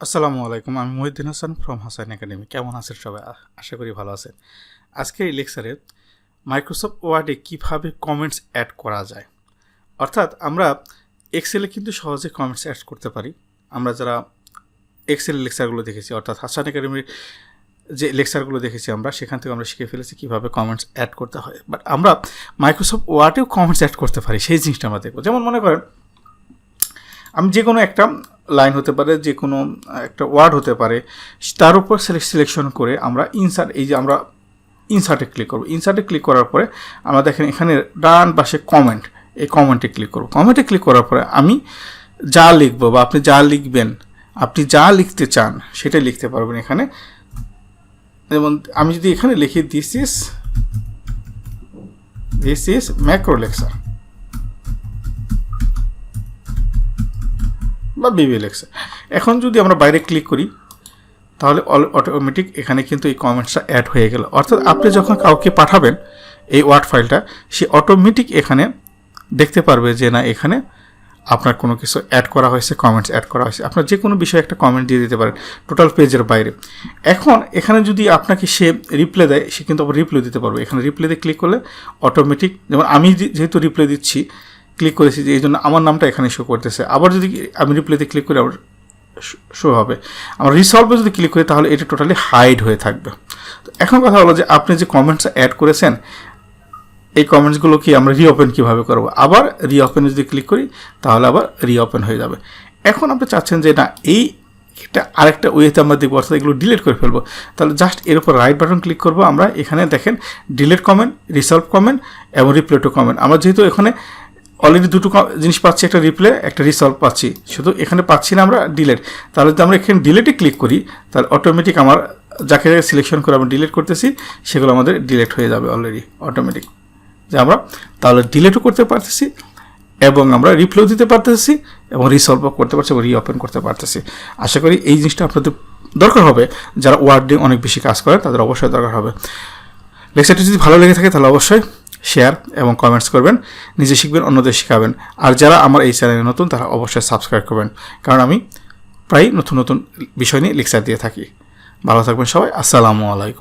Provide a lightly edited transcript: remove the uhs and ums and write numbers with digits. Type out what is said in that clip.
আসসালামু আলাইকুম। আমি মহিউদ্দিন হাসান ফ্রম হাসান একাডেমি। কেমন আছেন সবাই? আশা করি ভালো আছেন। আজকের এই লেকচারে মাইক্রোসফট ওয়ার্ডে কীভাবে কমেন্টস অ্যাড করা যায়, অর্থাৎ আমরা এক্সেলে কিন্তু সহজে কমেন্টস অ্যাড করতে পারি। আমরা যারা এক্সেলের লেকচারগুলো দেখেছি, অর্থাৎ হাসান একাডেমির যে লেকচারগুলো দেখেছি আমরা, সেখান থেকে আমরা শিখে ফেলেছি কীভাবে কমেন্টস অ্যাড করতে হয়। বাট আমরা মাইক্রোসফট ওয়ার্ডেও কমেন্টস অ্যাড করতে পারি, সেই জিনিসটা আমরা দেখব। যেমন মনে করেন, আমি যে কোনো একটা লাইন হতে পারে, যে কোনো একটা ওয়ার্ড হতে পারে, তার উপর সিলেকশন করে আমরা আমরা ইনসার্টে ক্লিক করব। ইনসার্টে ক্লিক করার পরে আমরা দেখেন এখানে ডান পাশে কমেন্ট, এই কমেন্টে ক্লিক করব। কমেন্টে ক্লিক করার পরে আমি যা লিখবো বা আপনি যা লিখবেন, আপনি যা লিখতে চান সেটাই লিখতে পারবেন এখানে। যেমন আমি যদি এখানে লিখি দিস ইজ ম্যাক্রো লেকচার বা বিবি লেকচার। এখন যদি আমরা বাইরে ক্লিক করি তাহলে অটোমেটিক এখানে কিন্তু এই কমেন্টসটা অ্যাড হয়ে গেল। অর্থাৎ আপনি যখন কাউকে পাঠাবেন এই ওয়ার্ড ফাইলটা, সে অটোমেটিক এখানে দেখতে পারবে যে না, এখানে আপনার কোনো কিছু অ্যাড করা হয়েছে, কমেন্টস অ্যাড করা হয়েছে। আপনার যে কোনো বিষয়ে একটা কমেন্ট দিয়ে দিতে পারেন টোটাল পেজের বাইরে। এখন এখানে যদি আপনাকে সে রিপ্লাই দেয়, সে কিন্তু আবার রিপ্লাই দিতে পারবে। এখানে রিপ্লাইতে ক্লিক করলে অটোমেটিক, যেমন আমি যেহেতু রিপ্লাই দিচ্ছি, ক্লিক করেছি যে এই জন্য আমার নামটা এখানে শো করতেছে। আবার যদি আমি রিপ্লাইতে ক্লিক করি আবার শো হবে। আমরা রিসলভে যদি ক্লিক করি তাহলে এটা টোটালি হাইড হয়ে থাকবে। তো এখন কথা হলো যে আপনি যে কমেন্টস অ্যাড করেছেন, এই কমেন্টসগুলো কি আমরা রিওপেন কীভাবে করবো? আবার রিওপেনে যদি ক্লিক করি তাহলে আবার রিওপেন হয়ে যাবে। এখন আপনি চাচ্ছেন যে না, এইটা আরেকটা ওয়েতে আমরা দেখবো, অর্থাৎ এগুলো ডিলিট করে ফেলবো। তাহলে জাস্ট এর উপর রাইট বাটন ক্লিক করবো। আমরা এখানে দেখেন ডিলিট কমেন্ট, রিসলভ কমেন্ট এবং রিপ্লাই টু কমেন্ট। আমরা যেহেতু এখানে অলরেডি দুটো জিনিস পাচ্ছি, একটা রিপ্লে, একটা রিসলভ পাচ্ছি, শুধু এখানে পাচ্ছি না আমরা ডিলিট। তাহলে যদি আমরা এখানে ডিলিটে ক্লিক করি তাহলে অটোমেটিক আমার যাকে সিলেকশন করে আমরা ডিলিট করতেছি সেগুলো আমাদের ডিলিট হয়ে যাবে অলরেডি অটোমেটিক। যে আমরা তাহলে ডিলিটও করতে পারতেছি এবং আমরা রিপ্লেও দিতে পারতেছি এবং রিসলভও করতে পারছি এবং রিওপেন করতে পারতেছি। আশা করি এই জিনিসটা আপনাদের দরকার হবে। যারা ওয়ার্ড নিয়ে অনেক বেশি কাজ করে তাদের অবশ্যই দরকার হবে। লেকচারটি যদি ভালো লেগে থাকে তাহলে অবশ্যই শেয়ার এবং কমেন্টস করবেন, নিজে শিখবেন, অন্যদের শেখাবেন। আর যারা আমার এই চ্যানেলে নতুন তারা অবশ্যই সাবস্ক্রাইব করবেন, কারণ আমি প্রায় নতুন নতুন বিষয় নিয়ে লেকচার দিয়ে থাকি। ভালো থাকবেন সবাই। আসসালামু আলাইকুম।